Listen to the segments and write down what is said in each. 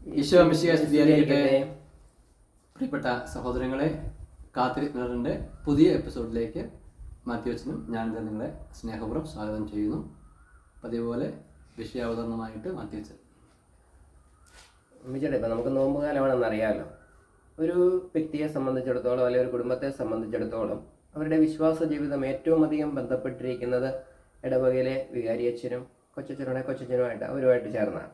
ഈശോ മിശിഹായെ സ്തുതിയായിരിക്കട്ടെ. പ്രിയപ്പെട്ട സഹോദരങ്ങളെ, കാത്തിരിക്കുന്നവരുടെ പുതിയ എപ്പിസോഡിലേക്ക് മാത്യു അച്ഛനും ഞാൻ നിങ്ങളെ സ്നേഹപൂർവ്വം സ്വാഗതം ചെയ്യുന്നു. പതിപോലെ വിഷയാവതരണമായിട്ട് മാത്യു അച്ഛൻ. ഉമ്മിച്ചേട്ടാ, ഇപ്പം നമുക്ക് നോമ്പ് കാലമാണെന്ന് അറിയാമല്ലോ. ഒരു വ്യക്തിയെ സംബന്ധിച്ചിടത്തോളം അല്ലെങ്കിൽ ഒരു കുടുംബത്തെ സംബന്ധിച്ചിടത്തോളം അവരുടെ വിശ്വാസ ജീവിതം ഏറ്റവും അധികം ബന്ധപ്പെട്ടിരിക്കുന്നത് ഇടവകയിലെ വികാരിയച്ഛനും കൊച്ചച്ഛനുമായിട്ട് അവരുമായിട്ട് ചേർന്നാണ്.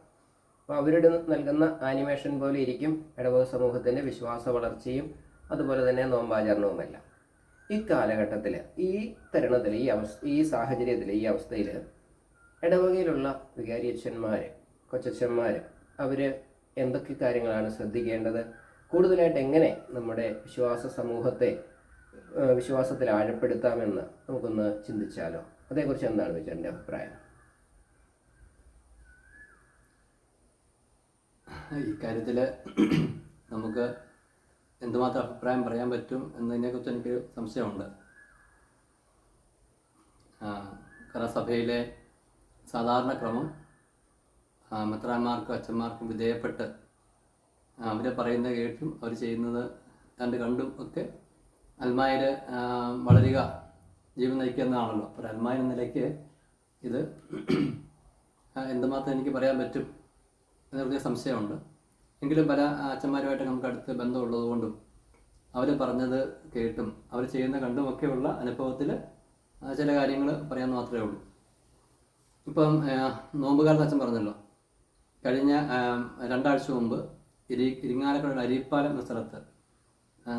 അപ്പോൾ അവരുടെ നൽകുന്ന ആനിമേഷൻ പോലെ ഇരിക്കും ഇടവക സമൂഹത്തിൻ്റെ വിശ്വാസ വളർച്ചയും അതുപോലെ തന്നെ നോമ്പാചരണവുമെല്ലാം. ഈ കാലഘട്ടത്തിൽ, ഈ തരുണത്തിൽ, ഈ സാഹചര്യത്തിൽ, ഈ അവസ്ഥയിൽ ഇടവകയിലുള്ള വികാരിയച്ഛന്മാർ, കൊച്ചച്ഛന്മാർ അവർ എന്തൊക്കെ കാര്യങ്ങളാണ് ശ്രദ്ധിക്കേണ്ടത്? കൂടുതലായിട്ട് എങ്ങനെ നമ്മുടെ വിശ്വാസ സമൂഹത്തെ വിശ്വാസത്തിൽ ആഴപ്പെടുത്താമെന്ന് നമുക്കൊന്ന് ചിന്തിച്ചാലോ? അതേക്കുറിച്ച് എന്താണ് വിചാരിൻ്റെ അഭിപ്രായം? ഇക്കാര്യത്തിൽ നമുക്ക് എന്തുമാത്രം അഭിപ്രായം പറയാൻ പറ്റും എന്നതിനെക്കുറിച്ച് എനിക്ക് സംശയമുണ്ട്. കാരണം സഭയിലെ സാധാരണ ക്രമം മെത്രാന്മാർക്കും അച്ഛന്മാർക്കും വിധേയപ്പെട്ട് അവർ പറയുന്നത് കേട്ടും അവർ ചെയ്യുന്നത് കണ്ടും ഒക്കെ അൽമായിൽ വളരുക, ജീവൻ നയിക്കുക എന്നതാണല്ലോ. അപ്പോൾ അൽമായ എന്ന നിലയ്ക്ക് ഇത് എന്തുമാത്രം എനിക്ക് പറയാൻ പറ്റും എന്നൊരു സംശയമുണ്ട്. എങ്കിലും പല അച്ഛന്മാരുമായിട്ട് നമുക്ക് അടുത്ത് ബന്ധമുള്ളത് കൊണ്ടും അവർ പറഞ്ഞത് കേട്ടും അവർ ചെയ്യുന്ന കണ്ടുമൊക്കെയുള്ള അനുഭവത്തിൽ ചില കാര്യങ്ങൾ പറയാൻ മാത്രമേ ഉള്ളൂ. ഇപ്പം നോമ്പുകാലത്ത് അച്ഛൻ പറഞ്ഞല്ലോ, കഴിഞ്ഞ 2 ആഴ്ച മുമ്പ് ഇരിങ്ങാലക്കുടയുടെ അരിപ്പാലം എന്ന സ്ഥലത്ത്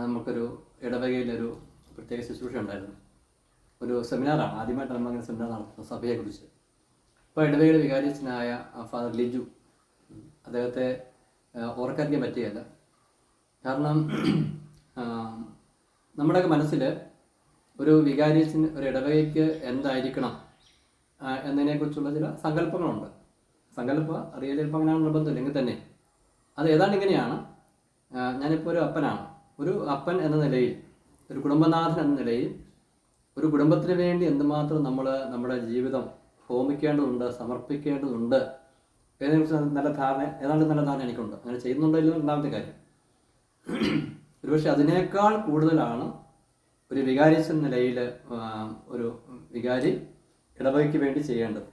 നമുക്കൊരു ഇടവകയിലൊരു പ്രത്യേക ശുശ്രൂഷ ഉണ്ടായിരുന്നു. ഒരു സെമിനാറാണ്, ആദ്യമായിട്ടാണ് നമ്മളങ്ങനെ സെമിനാർ നടത്തുന്നത് സഭയെക്കുറിച്ച്. ഇപ്പോൾ ഇടവകയുടെ വികാരിയച്ഛനായ ഫാദർ ലിജു, അദ്ദേഹത്തെ ഓർക്കാതിരിക്കാൻ പറ്റുകയല്ല. കാരണം നമ്മുടെയൊക്കെ മനസ്സിൽ ഒരു വികാരിയച്ഛന്, ഒരു ഇടവകയ്ക്ക് എന്തായിരിക്കണം എന്നതിനെക്കുറിച്ചുള്ള ചില സങ്കല്പങ്ങളുണ്ട്. റിയൽ ചിലപ്പോൾ അങ്ങനെ നിർബന്ധമില്ലെങ്കിൽ തന്നെ അത് ഏതാണ്ട് ഇങ്ങനെയാണ്. ഞാനിപ്പോൾ ഒരു അപ്പനാണ്. ഒരു അപ്പൻ എന്ന നിലയിൽ, ഒരു കുടുംബനാഥൻ എന്ന നിലയിൽ, ഒരു കുടുംബത്തിന് വേണ്ടി എന്തുമാത്രം നമ്മൾ നമ്മുടെ ജീവിതം ഹോമിക്കേണ്ടതുണ്ട്, സമർപ്പിക്കേണ്ടതുണ്ട് ഇതിനെക്കുറിച്ച് നല്ല ധാരണ എനിക്കുണ്ട്. അങ്ങനെ ചെയ്യുന്നുണ്ടോ ഇല്ലോ രണ്ടാമത്തെ കാര്യം. ഒരുപക്ഷെ അതിനേക്കാൾ കൂടുതലാണ് ഒരു വികാരിയച്ഛൻ നിലയിൽ ഒരു വികാരി ഇടവകയ്ക്ക് വേണ്ടി ചെയ്യേണ്ടത്.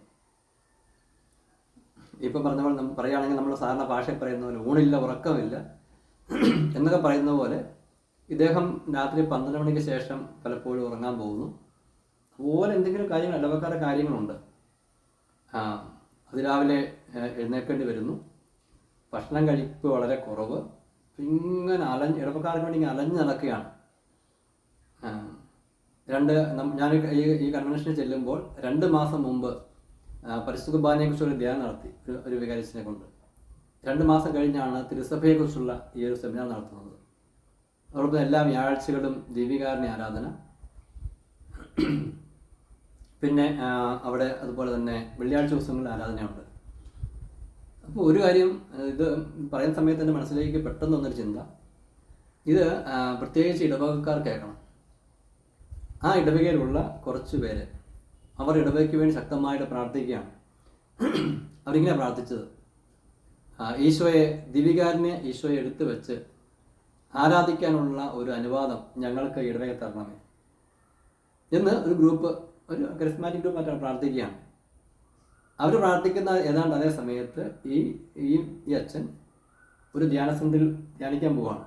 ഇപ്പം പറഞ്ഞ പോലെ പറയുകയാണെങ്കിൽ നമ്മൾ സാധാരണ ഭാഷയിൽ പറയുന്ന പോലെ ഊണില്ല ഉറക്കമില്ല എന്നൊക്കെ പറയുന്ന പോലെ ഇദ്ദേഹം രാത്രി 12 മണിക്ക് ശേഷം പലപ്പോഴും ഉറങ്ങാൻ പോകുന്നു. അതുപോലെ എന്തെങ്കിലും കാര്യങ്ങൾ, ഇടവക്കാരുടെ കാര്യങ്ങളുണ്ട്. അതിരാവിലെ എഴുന്നേൽക്കേണ്ടി വരുന്നു. ഭക്ഷണം കഴിപ്പ് വളരെ കുറവ്. ഇങ്ങനെ ഇടവക്കാർക്ക് വേണ്ടി ഇങ്ങനെ അലഞ്ഞ് നടക്കുകയാണ്. ഞാൻ ഈ കൺവെൻഷനിൽ ചെല്ലുമ്പോൾ 2 മാസം മുമ്പ് പരിശുദ്ധ കുർബാനയെക്കുറിച്ചൊരു ധ്യാനം നടത്തി ഒരു വികാരിയച്ഛനെ കൊണ്ട്. 2 മാസം കഴിഞ്ഞാണ് തിരുസഭയെക്കുറിച്ചുള്ള ഈ ഒരു സെമിനാർ നടത്തുന്നത്. അതോടൊപ്പം എല്ലാ വ്യാഴാഴ്ചകളും ദിവ്യകാരുണ്യ ആരാധന, പിന്നെ അവിടെ അതുപോലെ തന്നെ വെള്ളിയാഴ്ച ദിവസങ്ങളിൽ ആരാധനയുണ്ട്. അപ്പോൾ ഒരു കാര്യം, ഇത് പറയുന്ന സമയത്ത് എൻ്റെ മനസ്സിലേക്ക് പെട്ടെന്ന് വന്നൊരു ചിന്ത, ഇത് പ്രത്യേകിച്ച് ഇടവകക്കാർ കേൾക്കണം. ആ ഇടവകയിലുള്ള കുറച്ച് പേര് അവർ ഇടവകയ്ക്ക് വേണ്ടി ശക്തമായിട്ട് പ്രാർത്ഥിക്കുകയാണ്. അവരിങ്ങനെ പ്രാർത്ഥിച്ചത്, ഈശോയെ, ദിവ്യകാരുണ്യ ഈശോയെ എടുത്തു വെച്ച് ആരാധിക്കാനുള്ള ഒരു അനുവാദം ഞങ്ങൾക്ക് ഇടവക തരണമേ എന്ന് ഒരു ഗ്രൂപ്പ്, ഒരു കരിസ്മാറ്റിക് ഗ്രൂപ്പ് മറ്റാണ് പ്രാർത്ഥിക്കുകയാണ്. അവർ പ്രാർത്ഥിക്കുന്ന ഏതാണ്ട് അതേ സമയത്ത് ഈ അച്ഛൻ ഒരു ധ്യാനസന്ധിയിൽ ധ്യാനിക്കാൻ പോവുകയാണ്.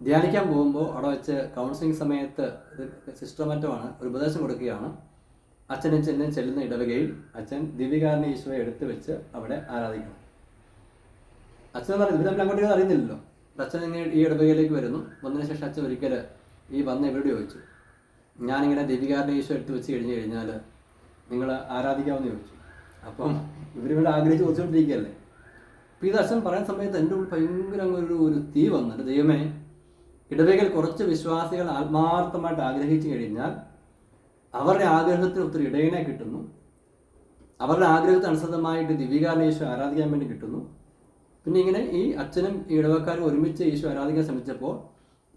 ധ്യാനിക്കാൻ പോകുമ്പോൾ അവിടെ വെച്ച് കൗൺസിലിംഗ് സമയത്ത് സിസ്റ്റർ മറ്റുമാണ് ഒരു ഉപദേശം കൊടുക്കുകയാണ്. അച്ഛനും ചെല്ലുന്ന ഇടവകയിൽ അച്ഛൻ ദിവ്യകാരുണ്യ ഈശോയെ എടുത്തു വെച്ച് അവിടെ ആരാധിക്കണം. അച്ഛൻ എന്ന് പറയുന്നത് ഇവർ തമ്മിൽ അങ്ങോട്ടേക്ക് അറിയുന്നില്ലല്ലോ. അച്ഛൻ ഇങ്ങനെ ഈ ഇടവകയിലേക്ക് വരുന്നു. വന്നതിന് ശേഷം അച്ഛൻ ഒരിക്കൽ ഈ വന്ന ഇവരോട് ചോദിച്ചു, ഞാനിങ്ങനെ ദിവ്യകാരുണ്യ ഈശോ എടുത്ത് വെച്ച് കഴിഞ്ഞാൽ നിങ്ങൾ ആരാധിക്കാമെന്ന് ചോദിച്ചു. അപ്പം ഇവരിവിടെ ആഗ്രഹിച്ച് ചോദിച്ചുകൊണ്ടിരിക്കുകയല്ലേ. അപ്പോൾ ഇത് അച്ഛൻ പറയുന്ന സമയത്ത് എൻ്റെ ഉള്ളിൽ ഭയങ്കര ഒരു തീ വന്നിട്ട്, ദൈവമേ, ഇടവകയിൽ കുറച്ച് വിശ്വാസികൾ ആത്മാർത്ഥമായിട്ട് ആഗ്രഹിച്ചു കഴിഞ്ഞാൽ അവരുടെ ആഗ്രഹത്തിന് ഒത്തിരി ഇടയനെ കിട്ടുന്നു, അവരുടെ ആഗ്രഹത്തിന് അനുസൃതമായിട്ട് ദിവ്യകാരുണ്യ ഈശോ ആരാധിക്കാൻ വേണ്ടി കിട്ടുന്നു. പിന്നെ ഇങ്ങനെ ഈ അച്ഛനും ഈ ഇടവക്കാരും ഒരുമിച്ച് ഈശോ ആരാധിക്കാൻ ശ്രമിച്ചപ്പോൾ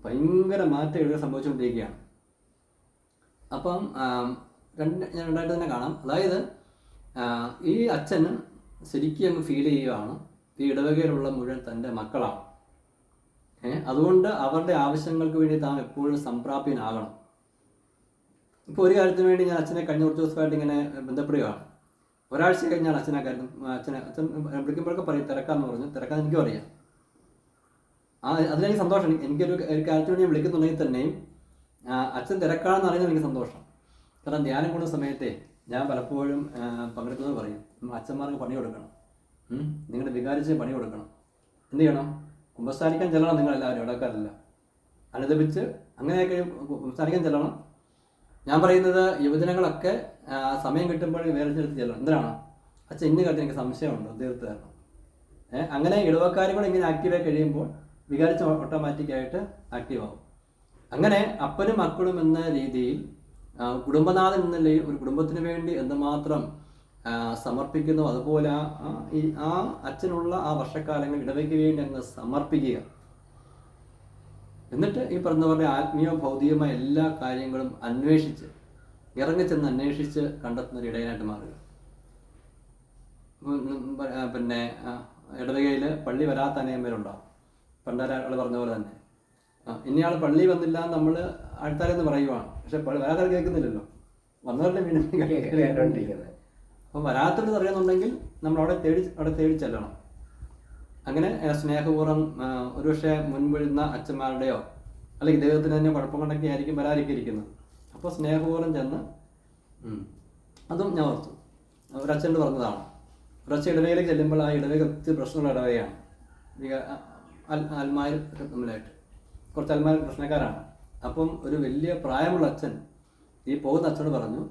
ഭയങ്കര മാറ്റം ഇടവക സംഭവിച്ചുകൊണ്ടിരിക്കുകയാണ്. അപ്പം ഞാൻ രണ്ടായിട്ട് തന്നെ കാണാം. അതായത് ഈ അച്ഛന് ശരിക്കും അങ്ങ് ഫീൽ ചെയ്യുകയാണ്, ഈ ഇടവകയിലുള്ള മുഴുവൻ തൻ്റെ മക്കളാണ്. അതുകൊണ്ട് അവരുടെ ആവശ്യങ്ങൾക്ക് വേണ്ടി താൻ എപ്പോഴും സംപ്രാപ്യനാകണം. ഇപ്പോൾ ഒരു കാര്യത്തിന് വേണ്ടി ഞാൻ അച്ഛനെ കഴിഞ്ഞ കുറച്ച് ദിവസമായിട്ട് ഇങ്ങനെ ബന്ധപ്പെടുകയാണ്. ഒരാഴ്ച കഴിഞ്ഞാൽ അച്ഛൻ അച്ഛൻ വിളിക്കുമ്പോഴൊക്കെ പറയും തിരക്കാന്ന് പറഞ്ഞു. തിരക്കാൻ എനിക്കും അറിയാം. അതിലെനിക്ക് സന്തോഷം. എനിക്കൊരു കാര്യത്തിന് വേണ്ടി ഞാൻ വിളിക്കുന്നുണ്ടെങ്കിൽ തന്നെയും അച്ഛൻ തിരക്കാണെന്ന് അറിയുന്നത് എനിക്ക് സന്തോഷം. കാരണം ധ്യാനം കൂടുന്ന സമയത്തെ ഞാൻ പലപ്പോഴും പങ്കെടുക്കുന്നത് പറയും, അച്ഛന്മാർക്ക് പണി കൊടുക്കണം, നിങ്ങളുടെ വികാരിച്ച് പണി കൊടുക്കണം. എന്ത് ചെയ്യണം? കുമ്പസാരിക്കാൻ ചെല്ലണം. നിങ്ങളെല്ലാവരും ഇടക്കാരല്ല അനുദപിച്ച് അങ്ങനെയൊക്കെ കുമ്പസാരിക്കാൻ ചെല്ലണം. ഞാൻ പറയുന്നത് യുവജനങ്ങളൊക്കെ സമയം കിട്ടുമ്പോൾ വേറെ ചെലുത്തി ചെല്ലണം. എന്തിനാണ്? അച്ഛൻ ഇന്ന കാര്യത്തിൽ എനിക്ക് സംശയമുണ്ട്, തീർത്ത് തരണം. അങ്ങനെ ഇടവക്കാരും കൂടെ ഇങ്ങനെ ആക്റ്റീവായി കഴിയുമ്പോൾ വികാരിച്ച് ഓട്ടോമാറ്റിക്കായിട്ട് ആക്റ്റീവ് ആവും. അങ്ങനെ അപ്പനും മക്കളും എന്ന രീതിയിൽ കുടുംബനാഥൻ എന്ന നിലയിൽ ഒരു കുടുംബത്തിന് വേണ്ടി എന്തുമാത്രം സമർപ്പിക്കുന്നു, അതുപോലെ ആ അച്ഛനുള്ള ആ വർഷക്കാലങ്ങൾ ഇടവയ്ക്ക് വേണ്ടി അങ്ങ് സമർപ്പിക്കുക. എന്നിട്ട് ഈ പറഞ്ഞ പോലെ ആത്മീയ ഭൗതികമായ എല്ലാ കാര്യങ്ങളും അന്വേഷിച്ച് ഇറങ്ങിച്ചെന്ന് അന്വേഷിച്ച് കണ്ടെത്തുന്ന ഒരു ഇടയനായിട്ട് മാറുക. പിന്നെ ഇടവകയിൽ പള്ളി വരാത്ത അനേകന്മാരുണ്ടാവും. പണ്ടൊരാൾ പറഞ്ഞ പോലെ തന്നെ ഇനിയാൾ പള്ളി വന്നില്ല നമ്മൾ ആൾക്കാരെന്ന് പറയുവാണ്. പക്ഷെ വരാതെ കേൾക്കുന്നില്ലല്ലോ, വന്നവരുടെ വീണ്ടും കേട്ടുകൊണ്ടിരിക്കുന്നത്. അപ്പം വരാത്തത് അറിയുന്നുണ്ടെങ്കിൽ നമ്മൾ അവിടെ തേടി ചെല്ലണം. അങ്ങനെ സ്നേഹപൂർവ്വം ഒരുപക്ഷെ മുൻപിടുന്ന അച്ഛന്മാരുടെയോ അല്ലെങ്കിൽ ഇദ്ദേഹത്തിന് തന്നെ കുഴപ്പം കൊണ്ടൊക്കെ ആയിരിക്കും വരാതിരിക്കുന്നത്. അപ്പോൾ സ്നേഹപൂർവ്വം ചെന്ന് അതും ഞാൻ ഓർത്തു. ഒരച്ഛനോട് പറഞ്ഞതാണ്, ഒരച്ഛൻ ഇടവകയിലേക്ക് ചെല്ലുമ്പോൾ ആ ഇടവക ഒത്തിരി പ്രശ്നമുള്ള ഇടവകയാണ്. അൽമാർ തമ്മിലായിട്ട് കുറച്ച് അൽമാർ പ്രശ്നക്കാരാണ്. അപ്പം ഒരു വലിയ പ്രായമുള്ള അച്ഛൻ ഈ പോകുന്ന അച്ഛനോട് പറഞ്ഞു,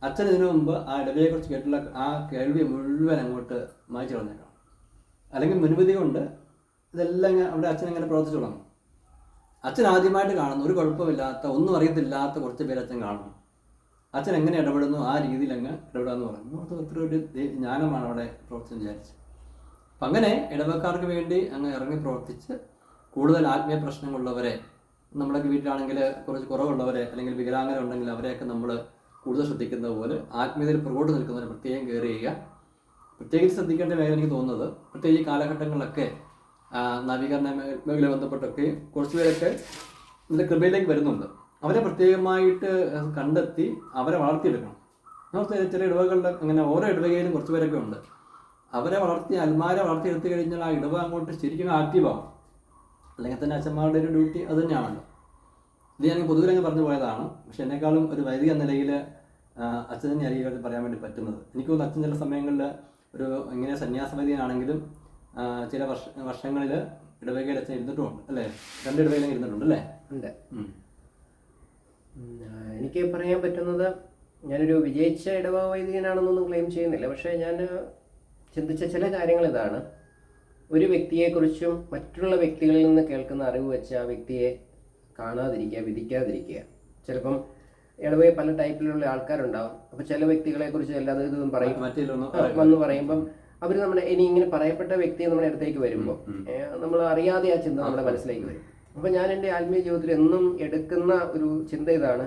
അച്ഛൻ ഇതിനു മുമ്പ് ആ ഇടവകയെക്കുറിച്ച് കേട്ടുള്ള ആ കേൾവി മുഴുവൻ അങ്ങോട്ട് മായ്ച്ചു കളഞ്ഞേക്കണം. അല്ലെങ്കിൽ മുൻവിധി കൊണ്ട് ഇതെല്ലാം അവിടെ അച്ഛൻ എങ്ങനെ പ്രവർത്തിച്ചു തുടങ്ങും. അച്ഛൻ ആദ്യമായിട്ട് കാണുന്നു, ഒരു കുഴപ്പമില്ലാത്ത ഒന്നും അറിയത്തില്ലാത്ത കുറച്ച് പേര് അച്ഛൻ കാണുന്നു. അച്ഛൻ എങ്ങനെ ഇടപെടുന്നു ആ രീതിയിൽ അങ്ങ് ഇടപെടാന്ന് പറഞ്ഞു. അത് ഒത്തിരി ഒരു ജ്ഞാനമാണ് അവിടെ പ്രവർത്തിച്ച് വിചാരിച്ച്. അപ്പം അങ്ങനെ ഇടവക്കാർക്ക് വേണ്ടി അങ്ങ് ഇറങ്ങി പ്രവർത്തിച്ച് കൂടുതൽ ആത്മീയ പ്രശ്നങ്ങളുള്ളവരെ, നമ്മുടെ വീട്ടിലാണെങ്കിൽ കുറച്ച് കുറവുള്ളവരെ അല്ലെങ്കിൽ വികലാംഗര ഉണ്ടെങ്കിൽ അവരെയൊക്കെ നമ്മൾ കൂടുതൽ ശ്രദ്ധിക്കുന്നത് പോലെ ആത്മീയതയിൽ പുറകോട്ട് നിൽക്കുന്നവരെ പ്രത്യേകം കെയർ ചെയ്യുക. പ്രത്യേകിച്ച് ശ്രദ്ധിക്കേണ്ട മേഖല എനിക്ക് തോന്നുന്നത്, പ്രത്യേകിച്ച് ഈ കാലഘട്ടങ്ങളിലൊക്കെ നവീകരണ മേഖല ബന്ധപ്പെട്ടൊക്കെ കുറച്ച് പേരൊക്കെ ഇതിൻ്റെ കൃപയിലേക്ക് വരുന്നുണ്ട്. അവരെ പ്രത്യേകമായിട്ട് കണ്ടെത്തി അവരെ വളർത്തിയെടുക്കണം. നമുക്ക് ചില ഇടവകളിൽ അങ്ങനെ ഓരോ ഇടവകയിലും കുറച്ച് പേരൊക്കെ ഉണ്ട്. അവരെ അൽമാരെ വളർത്തിയെടുത്തു കഴിഞ്ഞാൽ ആ ഇടവ അങ്ങോട്ട് ശരിക്കും ആക്റ്റീവാകും. അല്ലെങ്കിൽ തന്നെ അച്ഛന്മാരുടെ ഒരു ഡ്യൂട്ടി അത് തന്നെയാണല്ലോ. ഇത് ഞാൻ പൊതുവിലങ്ങ് പറഞ്ഞു പോയതാണ്. പക്ഷെ എന്നെക്കാളും ഒരു വൈദിക നിലയിൽ അച്ഛൻ തന്നെ ആയിരിക്കും പറയാൻ വേണ്ടി പറ്റുന്നത്. എനിക്ക് തോന്നുന്നു അച്ഛൻ ചില സമയങ്ങളിൽ ഒരു ഇങ്ങനെ സന്യാസവൈദികനാണെങ്കിലും ചില വർഷങ്ങളിൽ ഇടവകയിൽ അച്ഛൻ ഇരുന്നിട്ടുമുണ്ട് അല്ലേ? 2 ഇടവകയിലും ഇരുന്നിട്ടുണ്ട് അല്ലേ? ഉണ്ട്. എനിക്ക് പറയാൻ പറ്റുന്നത്, ഞാനൊരു വിജയിച്ച ഇടവക വൈദികനാണെന്നൊന്നും ക്ലെയിം ചെയ്യുന്നില്ല. പക്ഷേ ഞാൻ ചിന്തിച്ച ചില കാര്യങ്ങൾ ഇതാണ്. ഒരു വ്യക്തിയെക്കുറിച്ചും മറ്റുള്ള വ്യക്തികളിൽ നിന്ന് കേൾക്കുന്ന അറിവ് വെച്ച് ആ വ്യക്തിയെ കാണാതിരിക്കുക, വിധിക്കാതിരിക്കുക. ചിലപ്പം ഇടവകയിൽ പല ടൈപ്പിലുള്ള ആൾക്കാരുണ്ടാവും. അപ്പോൾ ചില വ്യക്തികളെക്കുറിച്ച് എല്ലാതും ഇതും പറയും, വന്ന് പറയുമ്പം അവർ നമ്മുടെ ഇനി ഇങ്ങനെ പറയപ്പെട്ട വ്യക്തിയെ നമ്മുടെ അടുത്തേക്ക് വരുമ്പോൾ നമ്മൾ അറിയാതെ ആ ചിന്ത നമ്മുടെ മനസ്സിലേക്ക് വരും. അപ്പോൾ ഞാൻ എൻ്റെ ആത്മീയ ജീവിതത്തിൽ എന്നും എടുക്കുന്ന ഒരു ചിന്ത ഇതാണ്,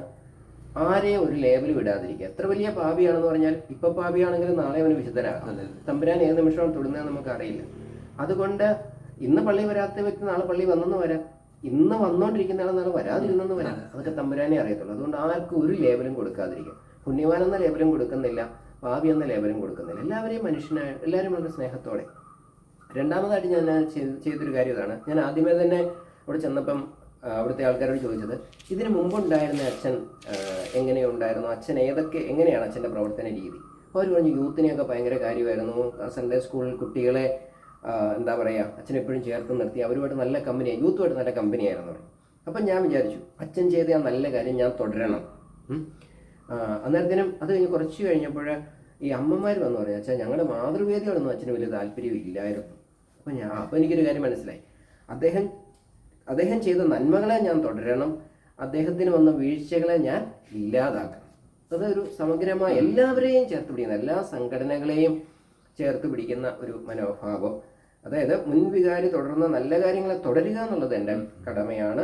ആരെയും ഒരു ലേബൽ വിടാതിരിക്കുക. എത്ര വലിയ പാപിയാണെന്ന് പറഞ്ഞാൽ ഇപ്പം പാപിയാണെങ്കിലും നാളെ അവന് വിശുദ്ധനാകാം. തമ്പുരാൻ ഏത് നിമിഷമാണ് തൊടുന്നതെന്ന് നമുക്കറിയില്ല. അതുകൊണ്ട് ഇന്ന് പള്ളി വരാത്ത വ്യക്തി നാളെ പള്ളി വന്നെന്ന് വരാം, ഇന്ന് വന്നുകൊണ്ടിരിക്കുന്ന ആൾ നാളെ വരാതിരുന്നെന്ന് വരാം. അതൊക്കെ തമ്പുരാനെ അറിയത്തുള്ളൂ. അതുകൊണ്ട് ആർക്കും ഒരു ലേബലും കൊടുക്കാതിരിക്കുക. പുണ്യവാൻ എന്ന ലേബലും കൊടുക്കുന്നില്ല, പാപി എന്ന ലേബലും കൊടുക്കുന്നില്ല. എല്ലാവരെയും മനുഷ്യനായ എല്ലാവരും വളരെ സ്നേഹത്തോടെ. രണ്ടാമതായിട്ട് ഞാൻ ചെയ്തൊരു കാര്യം ഇതാണ്. ഞാൻ ആദ്യമേ തന്നെ അവിടെ ചെന്നപ്പം അവിടുത്തെ ആൾക്കാരോട് ചോദിച്ചത്, ഇതിന് മുമ്പുണ്ടായിരുന്ന അച്ഛൻ എങ്ങനെയുണ്ടായിരുന്നു, അച്ഛൻ എങ്ങനെയാണ് അച്ഛൻ്റെ പ്രവർത്തന രീതി. അവർ പറഞ്ഞു യൂത്തിനെയൊക്കെ ഭയങ്കര കാര്യമായിരുന്നു, സൺഡേ സ്കൂളിൽ കുട്ടികളെ എന്താ പറയുക അച്ഛൻ എപ്പോഴും ചേർത്ത് നിർത്തി അവരുമായിട്ട് നല്ല കമ്പനിയായി, യൂത്തുമായിട്ട് നല്ല കമ്പനിയായിരുന്നു. അപ്പം ഞാൻ വിചാരിച്ചു അച്ഛൻ ചെയ്ത ആ നല്ല കാര്യം ഞാൻ തുടരണം. അന്നേരത്തിനും അത് കഴിഞ്ഞ് കുറച്ച് കഴിഞ്ഞപ്പോൾ ഈ അമ്മമാർ വന്നു പറഞ്ഞു, അച്ഛൻ ഞങ്ങളുടെ മാതൃവേദിയോടൊന്നും അച്ഛന് വലിയ താല്പര്യം ഇല്ലായിരുന്നു. അപ്പോൾ എനിക്കൊരു കാര്യം മനസ്സിലായി, അദ്ദേഹം ചെയ്ത നന്മകളെ ഞാൻ തുടരണം, അദ്ദേഹത്തിന് വന്ന വീഴ്ചകളെ ഞാൻ ഇല്ലാതാക്കണം. അതൊരു സമഗ്രമായ എല്ലാവരെയും ചേർത്ത് പിടിക്കുന്ന, എല്ലാ സംഘടനകളെയും ചേർത്ത് പിടിക്കുന്ന ഒരു മനോഭാവം. അതായത് മുൻവികാരി തുടർന്ന നല്ല കാര്യങ്ങളെ തുടരുക എന്നുള്ളത് എൻ്റെ കടമയാണ്.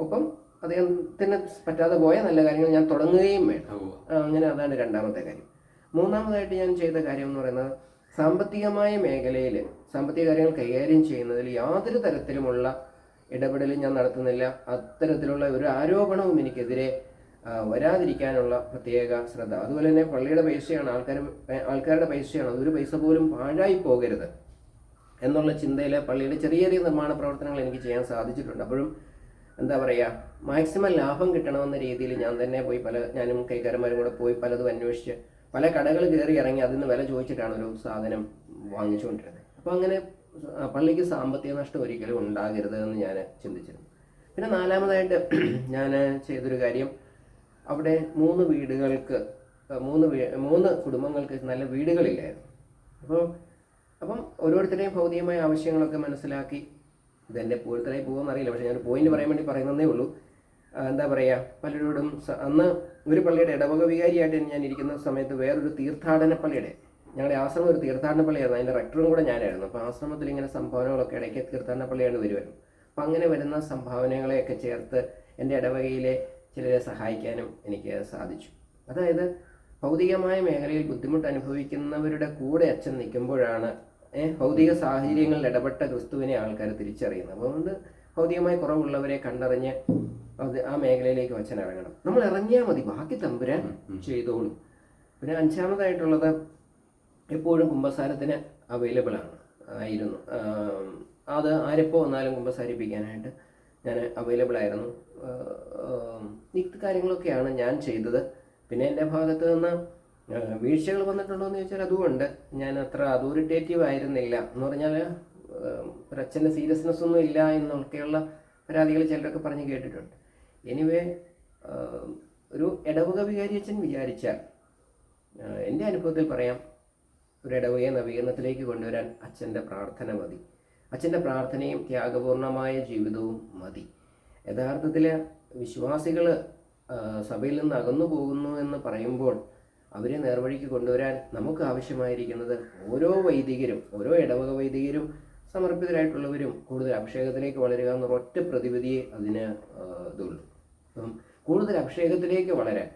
ഒപ്പം അദ്ദേഹത്തിന് പറ്റാതെ പോയ നല്ല കാര്യങ്ങൾ ഞാൻ തുടങ്ങുകയും വേണം. അങ്ങനെ അതാണ് രണ്ടാമത്തെ കാര്യം. മൂന്നാമതായിട്ട് ഞാൻ ചെയ്ത കാര്യം എന്ന് പറയുന്നത്, സാമ്പത്തികമായ മേഖലയിൽ സാമ്പത്തിക കാര്യങ്ങൾ കൈകാര്യം ചെയ്യുന്നതിൽ യാതൊരു തരത്തിലുമുള്ള ഇടപെടലും ഞാൻ നടത്തുന്നില്ല. അത്തരത്തിലുള്ള ഒരു ആരോപണവും എനിക്കെതിരെ വരാതിരിക്കാനുള്ള പ്രത്യേക ശ്രദ്ധ. അതുപോലെ തന്നെ പള്ളിയുടെ പൈസയാണ്, ആൾക്കാരുടെ പൈസയാണ്, അതൊരു പൈസ പോലും പാഴായി പോകരുത് എന്നുള്ള ചിന്തയിൽ പള്ളിയുടെ ചെറിയ ചെറിയ നിർമ്മാണ പ്രവർത്തനങ്ങൾ എനിക്ക് ചെയ്യാൻ സാധിച്ചിട്ടുണ്ട്. അപ്പോഴും എന്താ പറയുക, മാക്സിമം ലാഭം കിട്ടണമെന്ന രീതിയിൽ ഞാൻ തന്നെ പോയി ഞാനും കൈക്കാരന്മാരും കൂടെ പോയി പലതും അന്വേഷിച്ച് പല കടകൾ കയറി ഇറങ്ങി അതിന് വില ചോദിച്ചിട്ടാണ് ഒരു സാധനം വാങ്ങിച്ചുകൊണ്ടിരുന്നത്. അപ്പോൾ അങ്ങനെ പള്ളിക്ക് സാമ്പത്തിക നഷ്ടം ഒരിക്കലും ഉണ്ടാകരുത് എന്ന് ഞാൻ ചിന്തിച്ചിരുന്നു. പിന്നെ നാലാമതായിട്ട് ഞാൻ ചെയ്തൊരു കാര്യം, അവിടെ 3 കുടുംബങ്ങൾക്ക് നല്ല വീടുകളില്ലായിരുന്നു. അപ്പം ഓരോരുത്തരുടെയും ഭൗതികമായ ആവശ്യങ്ങളൊക്കെ മനസ്സിലാക്കി, ഇതെൻ്റെ പൂരത്തിനായി പോകുമെന്ന് അറിയില്ല, പക്ഷേ ഞാൻ പോയിന്റ് പറയാൻ വേണ്ടി പറയുന്നതേ ഉള്ളൂ. എന്താ പറയുക, പലരോടും അന്ന് ഒരു പള്ളിയുടെ ഇടവക വികാരിയായിട്ട് ഞാൻ ഇരിക്കുന്ന സമയത്ത് വേറൊരു തീർത്ഥാടന പള്ളിയുടെ, ഞങ്ങളുടെ ആശ്രമം ഒരു തീർത്ഥാടന പള്ളിയായിരുന്നു, അതിൻ്റെ റെക്ടറും കൂടെ ഞാനായിരുന്നു. അപ്പോൾ ആശ്രമത്തിൽ ഇങ്ങനെ സംഭാവനകളൊക്കെ ഇടയ്ക്ക് തീർത്ഥാടന പള്ളിയാണ് വരുമായിരുന്നു. അപ്പം അങ്ങനെ വരുന്ന സംഭാവനകളെയൊക്കെ ചേർത്ത് എൻ്റെ ഇടവകയിലെ ചിലരെ സഹായിക്കാനും എനിക്ക് സാധിച്ചു. അതായത് ഭൗതികമായ മേഖലയിൽ ബുദ്ധിമുട്ട് അനുഭവിക്കുന്നവരുടെ കൂടെ അച്ഛൻ നിൽക്കുമ്പോഴാണ് ഭൗതിക സാഹചര്യങ്ങളിൽ ഇടപെട്ട ക്രിസ്തുവിനെ ആൾക്കാർ തിരിച്ചറിയുന്നത്. അതുകൊണ്ട് ഭൗതികമായി കുറവുള്ളവരെ കണ്ടറിഞ്ഞ് ആ മേഖലയിലേക്ക് അച്ഛൻ ഇറങ്ങണം. നമ്മൾ ഇറങ്ങിയാൽ മതി, ബാക്കി തമ്പുരാൻ ചെയ്തോളും. പിന്നെ 5ാമതായിട്ടുള്ളത്, എപ്പോഴും കുമ്പസാരത്തിന് അവൈലബിൾ ആയിരുന്നു. അത് ആരെപ്പോൾ വന്നാലും കുമ്പസാരിപ്പിക്കാനായിട്ട് ഞാൻ അവൈലബിൾ ആയിരുന്നു. ഈ കാര്യങ്ങളൊക്കെയാണ് ഞാൻ ചെയ്തത്. പിന്നെ എൻ്റെ ഭാഗത്ത് നിന്ന് വീഴ്ചകൾ വന്നിട്ടുണ്ടോ എന്ന് ചോദിച്ചാൽ അതുകൊണ്ട് ഞാൻ അത്ര അതോറിറ്റേറ്റീവ് ആയിരുന്നില്ല. എന്ന് പറഞ്ഞാൽ ഒരച്ഛൻ്റെ സീരിയസ്നെസ് ഒന്നും ഇല്ല എന്നൊക്കെയുള്ള പരാതികൾ ചിലരൊക്കെ പറഞ്ഞ് കേട്ടിട്ടുണ്ട്. എനിവേ, ഒരു ഇടവക വികാരി അച്ഛൻ വിചാരിച്ചാൽ, എൻ്റെ അനുഭവത്തിൽ പറയാം, ഒരു ഇടവകയെ നവീകരണത്തിലേക്ക് കൊണ്ടുവരാൻ അച്ഛൻ്റെ പ്രാർത്ഥന മതി. അച്ഛൻ്റെ പ്രാർത്ഥനയും ത്യാഗപൂർണമായ ജീവിതവും മതി. യഥാർത്ഥത്തിൽ വിശ്വാസികൾ സഭയിൽ നിന്ന് അകന്നു പോകുന്നു എന്ന് പറയുമ്പോൾ അവരെ നേർവഴിക്ക് കൊണ്ടുവരാൻ നമുക്ക് ആവശ്യമായിരിക്കുന്നത് ഓരോ വൈദികരും, ഓരോ ഇടവക വൈദികരും സമർപ്പിതരായിട്ടുള്ളവരും കൂടുതൽ അഭിഷേകത്തിലേക്ക് വളരുക എന്നൊരു ഒറ്റ പ്രതിവിധിയെ അതിന് ഇതുള്ളൂ. അപ്പം കൂടുതൽ അഭിഷേകത്തിലേക്ക് വളരാൻ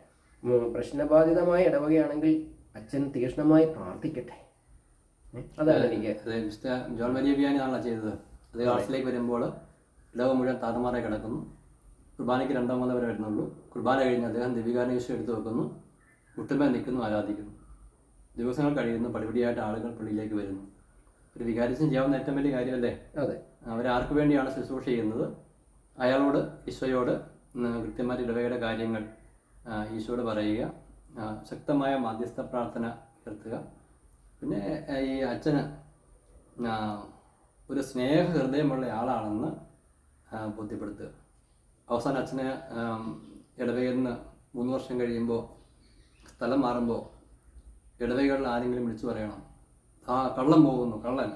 പ്രശ്നബാധിതമായ ഇടവകയാണെങ്കിൽ അച്ഛൻ തീക്ഷ്ണമായി പ്രാർത്ഥിക്കട്ടെ. അതാണ് എനിക്ക്. മിസ്റ്റർ ജോൺ മരിയ വിയാനിയാണല്ലോ ചെയ്തത്. അത് ക്ലാസ്സിലേക്ക് വരുമ്പോൾ ഇടവ മുഴുവൻ താറുമാറായി കിടക്കുന്നു. കുർബാനയ്ക്ക് 2 മൂന്ന് വരെ വരുന്നുള്ളൂ. കുർബാന കഴിഞ്ഞ് അദ്ദേഹം ദിവികാനേശ്വരം എടുത്തു വെക്കുന്നു, മുട്ടുമേൽ നിൽക്കുന്നു, ആരാധിക്കുന്നു. ദിവസങ്ങൾ കഴിയുന്നു, പടിപടിയായിട്ട് ആളുകൾ പള്ളിയിലേക്ക് വരുന്നു. ഒരു വികാരിച്ചൻ ചെയ്യാവുന്ന ഏറ്റവും വലിയ കാര്യമല്ലേ? അതെ. അവരാർക്ക് വേണ്ടിയാണ് ശുശ്രൂഷ ചെയ്യുന്നത്? അയാളോട്, ഈശോയോട് കൃത്യമായിട്ട് ഇടവകയുടെ കാര്യങ്ങൾ ഈശോയോട് പറയുക, ശക്തമായ മാധ്യസ്ഥ പ്രാർത്ഥന ഉയർത്തുക. പിന്നെ ഈ അച്ഛന് ഒരു സ്നേഹ ഹൃദയമുള്ള ആളാണെന്ന് ബോധ്യപ്പെടുത്തുക. അവസാനം അച്ഛന് ഇടവകയിൽ നിന്ന് 3 വർഷം കഴിയുമ്പോൾ സ്ഥലം മാറുമ്പോൾ ഇടവകകളിൽ ആരെങ്കിലും വിളിച്ചു പറയണം, കള്ളൻ പോകുന്നു, കള്ളൻ.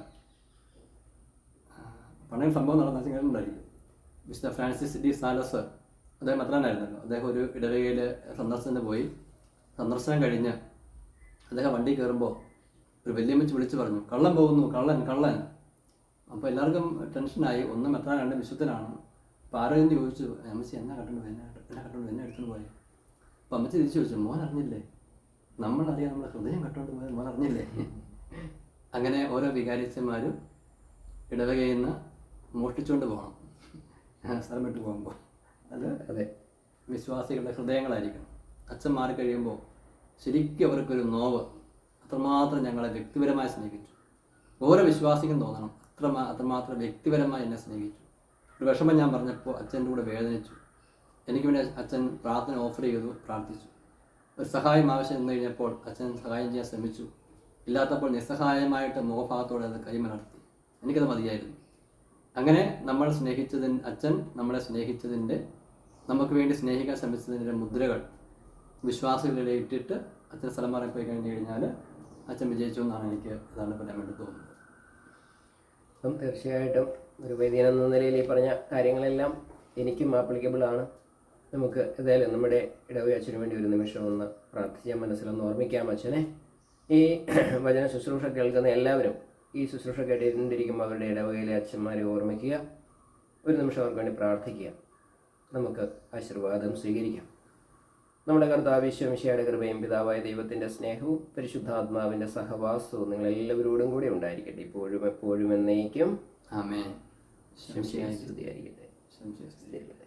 പണ്ടേ സംഭവം നടന്ന കേട്ടിട്ടുണ്ടായിരിക്കും. മിസ്റ്റർ ഫ്രാൻസിസ് ഡി സാലസ്, അദ്ദേഹം മെത്രാനായിരുന്നല്ലോ. അദ്ദേഹം ഒരു ഇടവകയിൽ സന്ദർശനത്തിന് പോയി. സന്ദർശനം കഴിഞ്ഞ് അദ്ദേഹം വണ്ടി കയറുമ്പോൾ ഒരു വല്യമ്മച്ച് വിളിച്ചു പറഞ്ഞു, കള്ളൻ പോകുന്നു, കള്ളൻ, കള്ളൻ. അപ്പോൾ എല്ലാവർക്കും ടെൻഷനായി. ഒന്ന് മെത്രാൻ, 2 വിശുദ്ധനാണ്. അപ്പോൾ ആരോഗ്യം ചോദിച്ചു, അമ്മച്ചി എന്നാ കണ്ടുകൊണ്ട് എന്നെ എടുത്തുകൊണ്ട് പോയി. അപ്പോൾ അമ്മച്ചി തിരിച്ചു ചോദിച്ചു, മോൻ അറിഞ്ഞില്ലേ? നമ്മളറിയാം, നമ്മുടെ ഹൃദയം കട്ടുകൊണ്ട് പോയത് മോൻ അറിഞ്ഞില്ലേ? അങ്ങനെ ഓരോ വികാരിച്ചന്മാരും ഇടവകയിൽ നിന്ന് മോഷ്ടിച്ചുകൊണ്ട് പോകണം സ്ഥലം വിട്ട് പോകുമ്പോൾ. അതെ, വിശ്വാസികളുടെ ഹൃദയങ്ങളായിരിക്കണം. അച്ഛൻ മാറിക്കഴിയുമ്പോൾ ശരിക്കും അവർക്കൊരു നോവ്, അത്രമാത്രം ഞങ്ങളെ വ്യക്തിപരമായി സ്നേഹിച്ചു. ഓരോ വിശ്വാസിക്കും തോന്നണം, അത്രമാത്രം വ്യക്തിപരമായി എന്നെ സ്നേഹിച്ചു. ഒരു വിഷമം ഞാൻ പറഞ്ഞപ്പോൾ അച്ഛൻ്റെ കൂടെ വേദനിച്ചു. എനിക്ക് വേണ്ടി അച്ഛൻ പ്രാർത്ഥന ഓഫർ ചെയ്തു, പ്രാർത്ഥിച്ചു. ഒരു സഹായം ആവശ്യം എന്ന് കഴിഞ്ഞപ്പോൾ അച്ഛൻ സഹായം ചെയ്യാൻ ശ്രമിച്ചു. ഇല്ലാത്തപ്പോൾ നിസ്സഹായമായിട്ട് മുഖഭാഗത്തോടെ അത് കൈമലർത്തി. എനിക്കത് മതിയായിരുന്നു. അങ്ങനെ നമ്മൾ അച്ഛൻ നമ്മളെ സ്നേഹിച്ചതിൻ്റെ, നമുക്ക് വേണ്ടി സ്നേഹിക്കാൻ ശ്രമിച്ചതിൻ്റെ മുദ്രകൾ വിശ്വാസികളിലെ ഇട്ടിട്ട് അച്ഛൻ സ്ഥലം മാറി പോയി കഴിഞ്ഞ് കഴിഞ്ഞാൽ അച്ഛൻ വിജയിച്ചു എന്നാണ് എനിക്ക് അതാണ് പറയാൻ വേണ്ടി തോന്നുന്നത്. അപ്പം തീർച്ചയായിട്ടും ഒരു വൈദികൻ എന്ന നിലയിൽ ഈ പറഞ്ഞ കാര്യങ്ങളെല്ലാം എനിക്കും ആപ്ലിക്കബിൾ ആണ്. നമുക്ക് ഏതായാലും നമ്മുടെ ഇടവക അച്ഛന് വേണ്ടി ഒരു നിമിഷം ഒന്ന് പ്രാർത്ഥിക്കാൻ, മനസ്സിലൊന്ന് ഓർമ്മിക്കാം അച്ഛനെ. ഈ വചന ശുശ്രൂഷ കേൾക്കുന്ന എല്ലാവരും ഈ ശുശ്രൂഷ കേട്ടിരിക്കുമ്പോൾ അവരുടെ ഇടവകയിലെ അച്ഛന്മാരെ ഓർമ്മിക്കുക, ഒരു നിമിഷം അവർക്ക് വേണ്ടി പ്രാർത്ഥിക്കുക. നമുക്ക് ആശീർവാദം സ്വീകരിക്കാം. നമ്മുടെ കർത്താവ് ഈശോമിശിഹായുടെ കൃപയും പിതാവായ ദൈവത്തിൻ്റെ സ്നേഹവും പരിശുദ്ധാത്മാവിൻ്റെ സഹവാസവും നിങ്ങളെല്ലാവരോടും കൂടി ഉണ്ടായിരിക്കട്ടെ, ഇപ്പോഴും എപ്പോഴും എന്നേക്കും. ആമേൻ. ഈശോമിശിഹായെ സ്തുതിയായിരിക്കട്ടെ. സംശയം